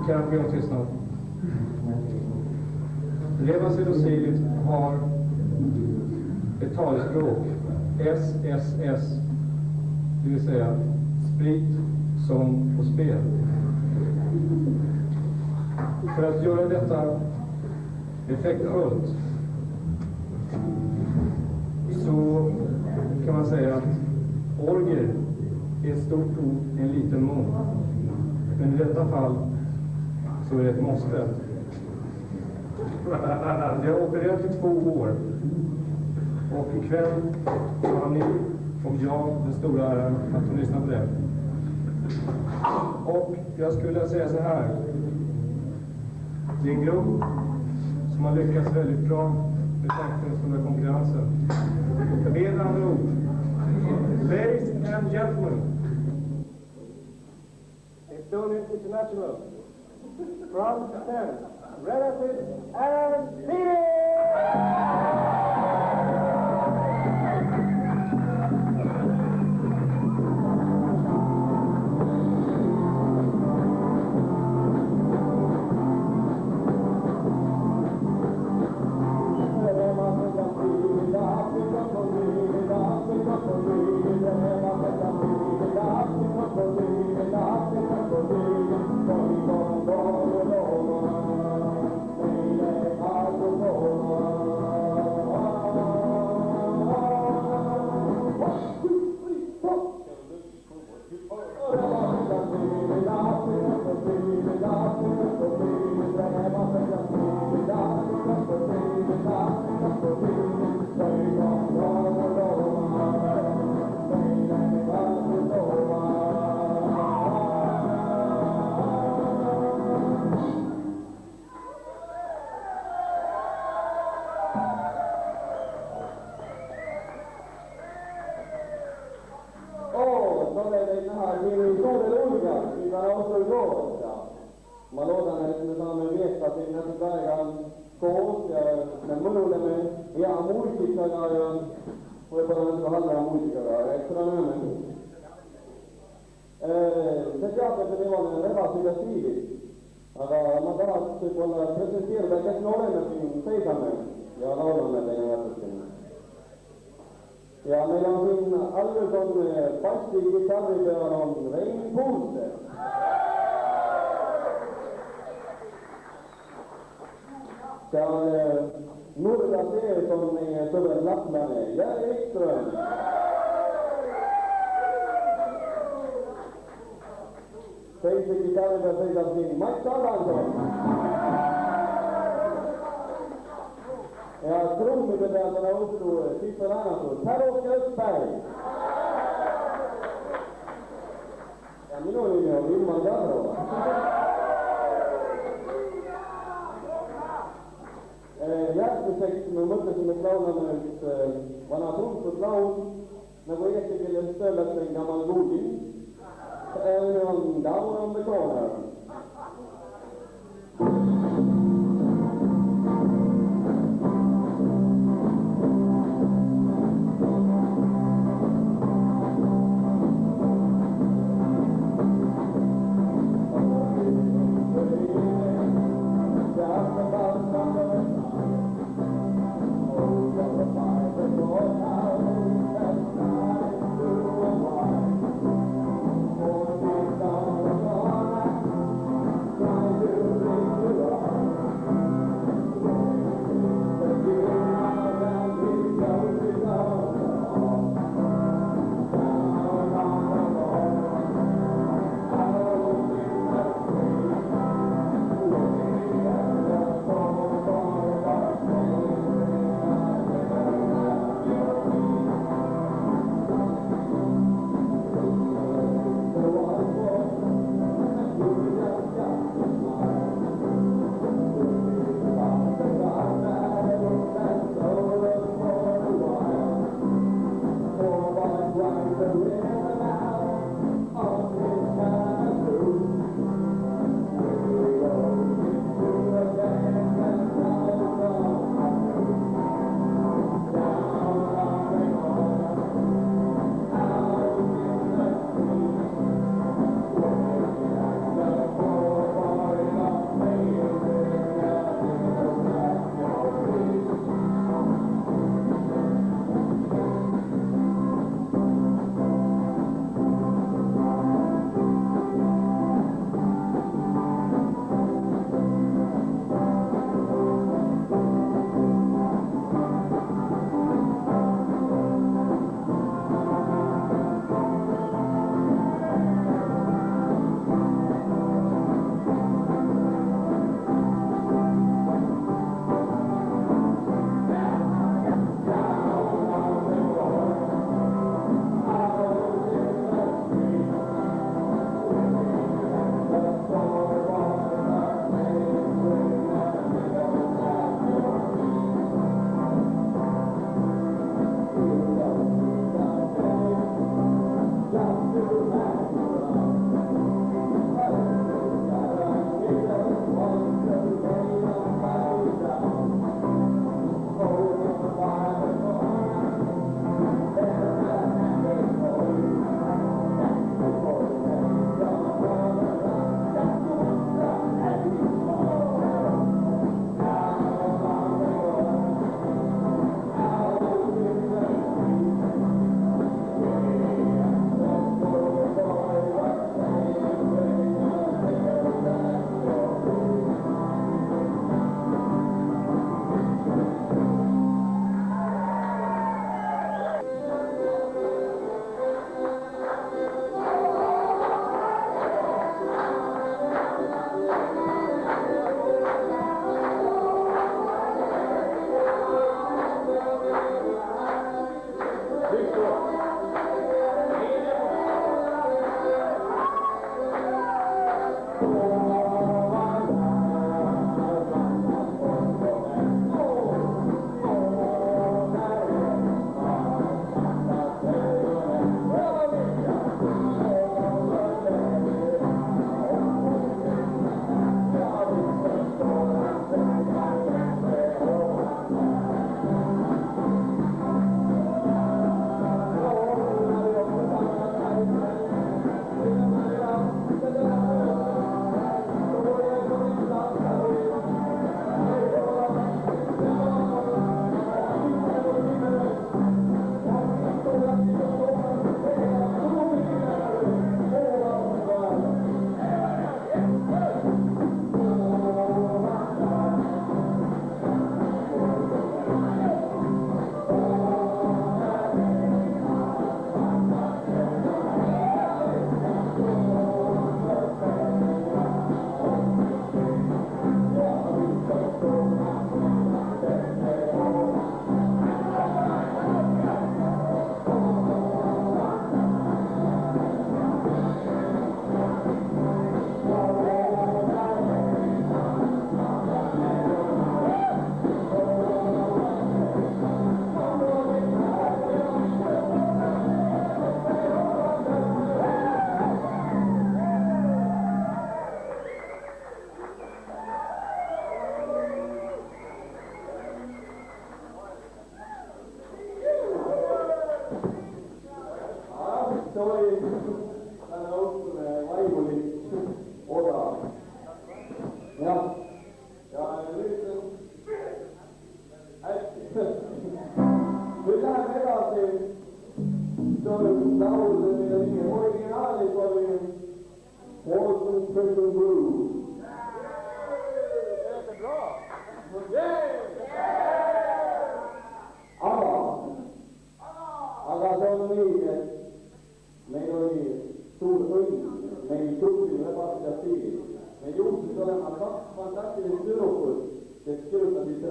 Kan jag be om tystnad? Leva Silosilit har ett talspråk, SSS, det vill säga sprit, sång och spel. För att göra detta effektfullt så kan man säga att orger är ett stort ord, en liten mun. Men i detta fall så är det ett måste. Jag har opererat i 2 år. Och ikväll så har ni och jag den stora äran att få lyssna på det. Och jag skulle säga så här. Det är en grupp som har lyckats väldigt bra med tanke på den stora konkurrensen. Med andra ord. Ladies and gentlemen. Estonian International. From Japan. Relative and Peter! Ja, meillä on siinä Alberton bassi-gitarripeon on Rein Pulte. Se on Nurga Seeson Söven Lapplainen ja Ekström. Seitsi-gitarripeo seisoo siinä Mike Salanson. Ja trummetäältä noustuu Sippo Lanasu, Taro Kösberg. Ja minun nimi on Ilman Jarrola. Järgmiseksi me mõtlesime, et laulame üks vana tuntud laul, nagu eesti keeles öeldakse Gamal Guli. See on Down on the Corner.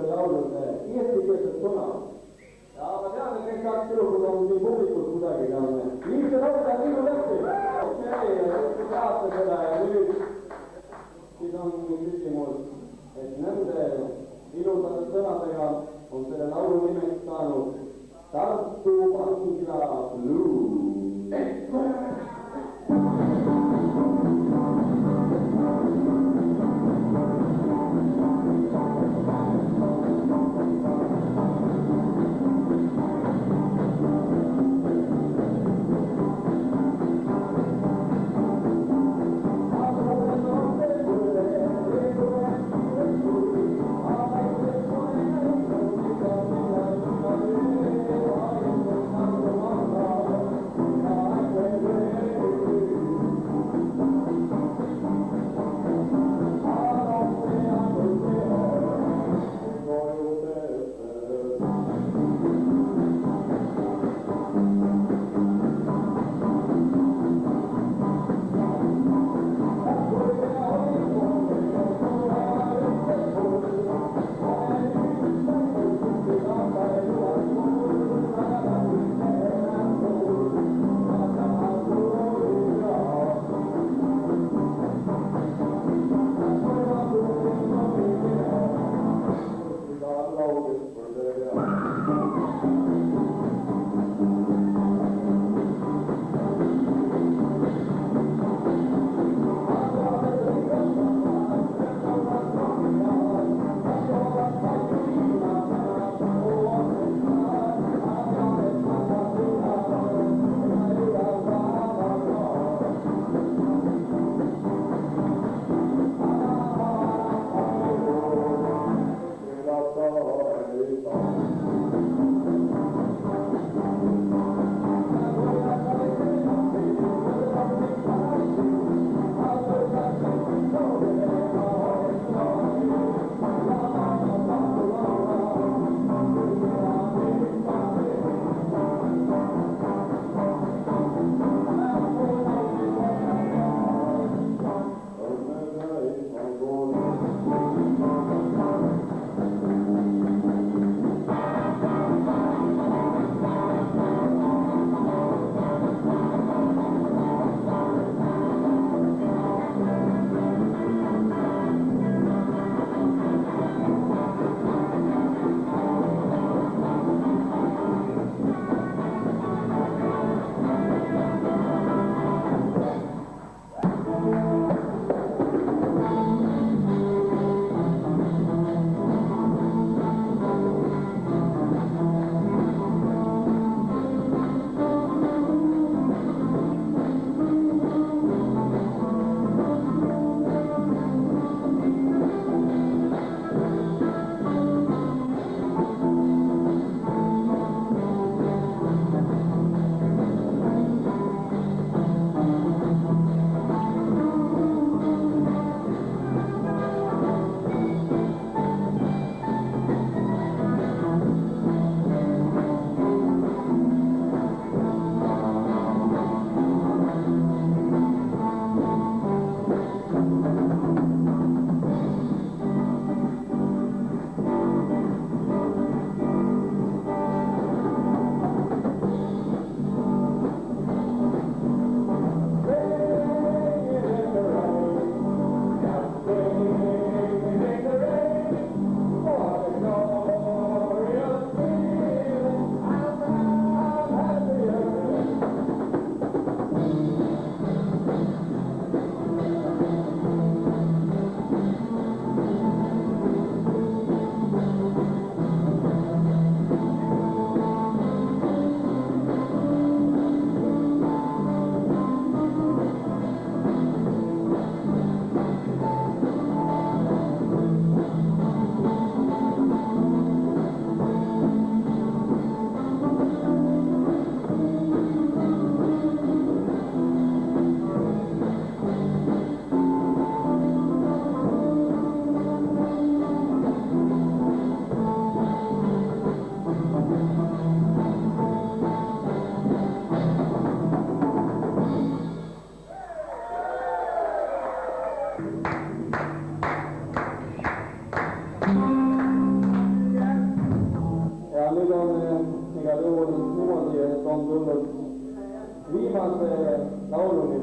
laulul eestikeelset sõna. Ja ma tean, et kõik kaks ilukud on siin publikus kuidagi ka. Nii see laulda nii läbi. Okei, ja siis teate seda ja nüüd siis on küsimus, et nende ilusate sõnadega on selle laulu nimeks saanud Tartu Vangla Blues. luul niimoodi, et on tulnud viimase lauluni.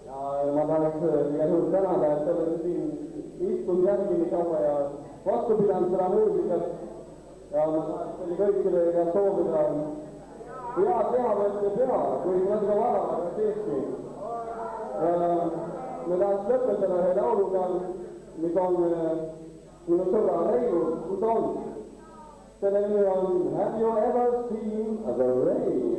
Ja ma tahaks igal juhul tänada, et te olete siin istunud järgmine kaua ja vastu pidanud seda muusikat. Ja ma tahaks teile kõikidele ka soovida head tehavõtte pea, kui natuke vara, aga siiski. Me tahaks lõpetada ühe lauluga, mis on minu sõbra Reilu, kus on. Selle nimi on Have you ever seen the rain?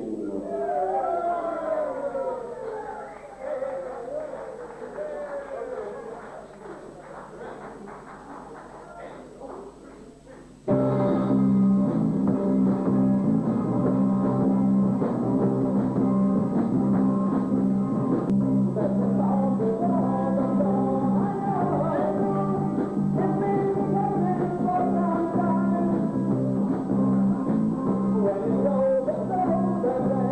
When you know the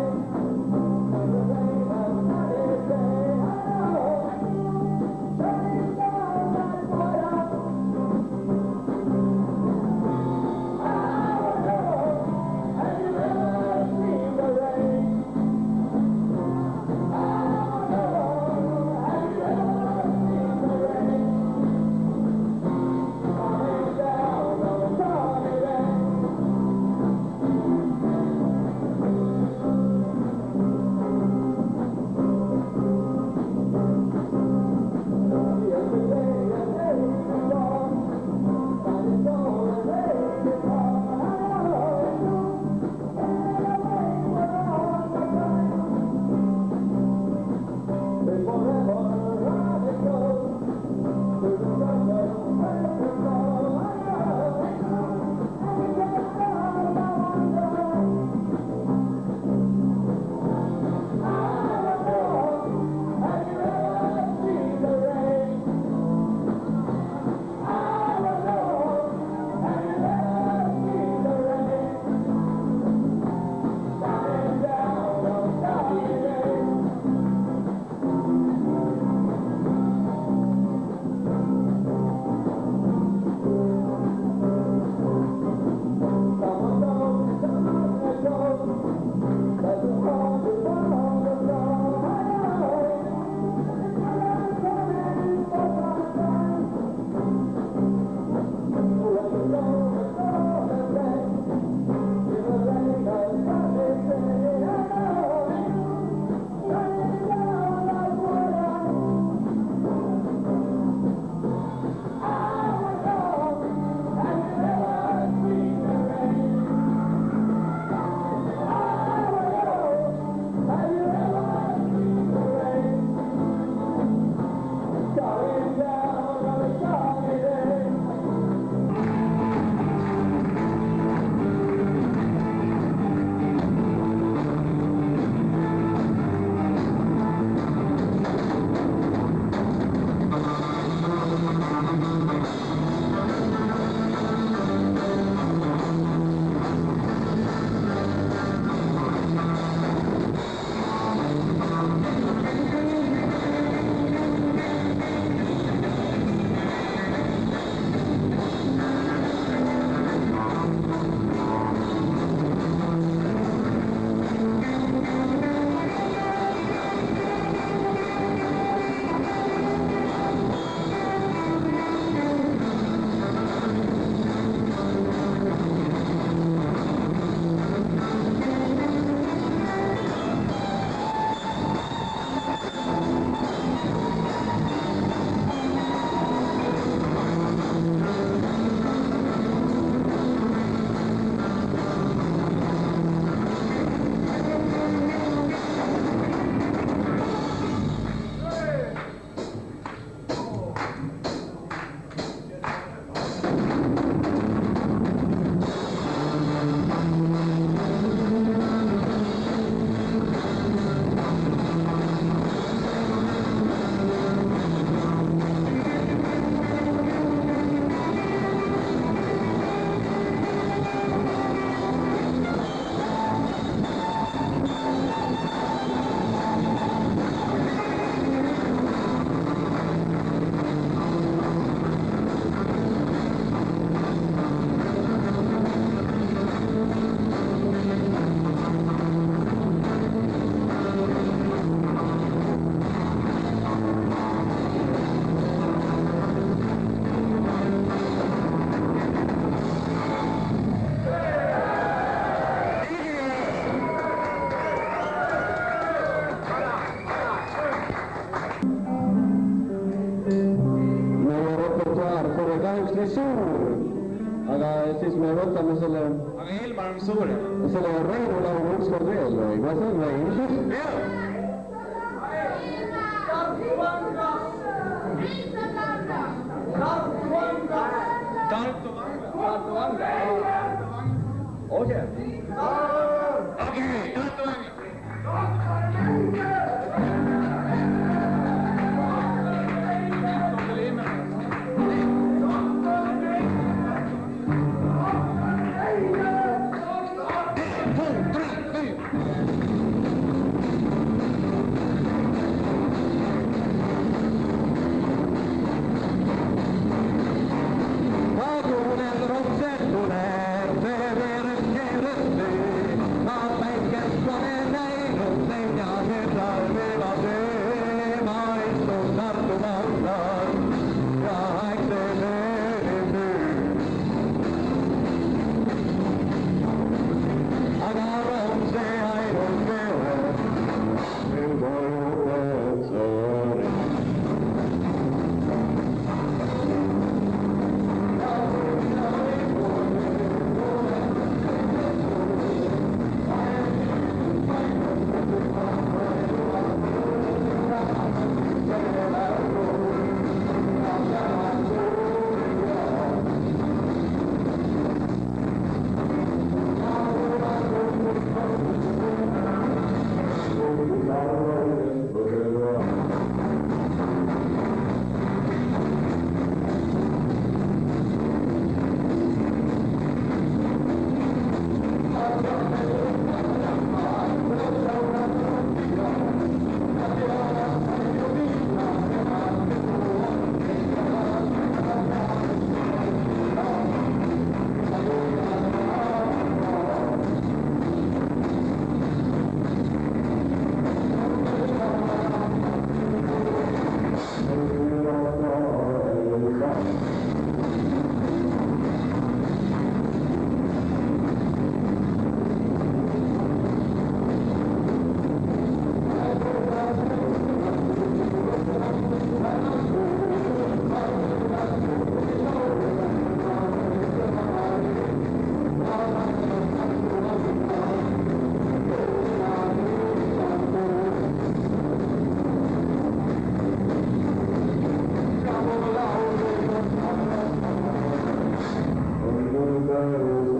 kahjuks nii suur, aga siis me võtame selle... Aga Ilmar on suurem. Selle Reinu laulu ükskord veel või? Kas on Rein? Jah! Tartu Vangla. Okei. Okei, Tartu Vangla. Thank you.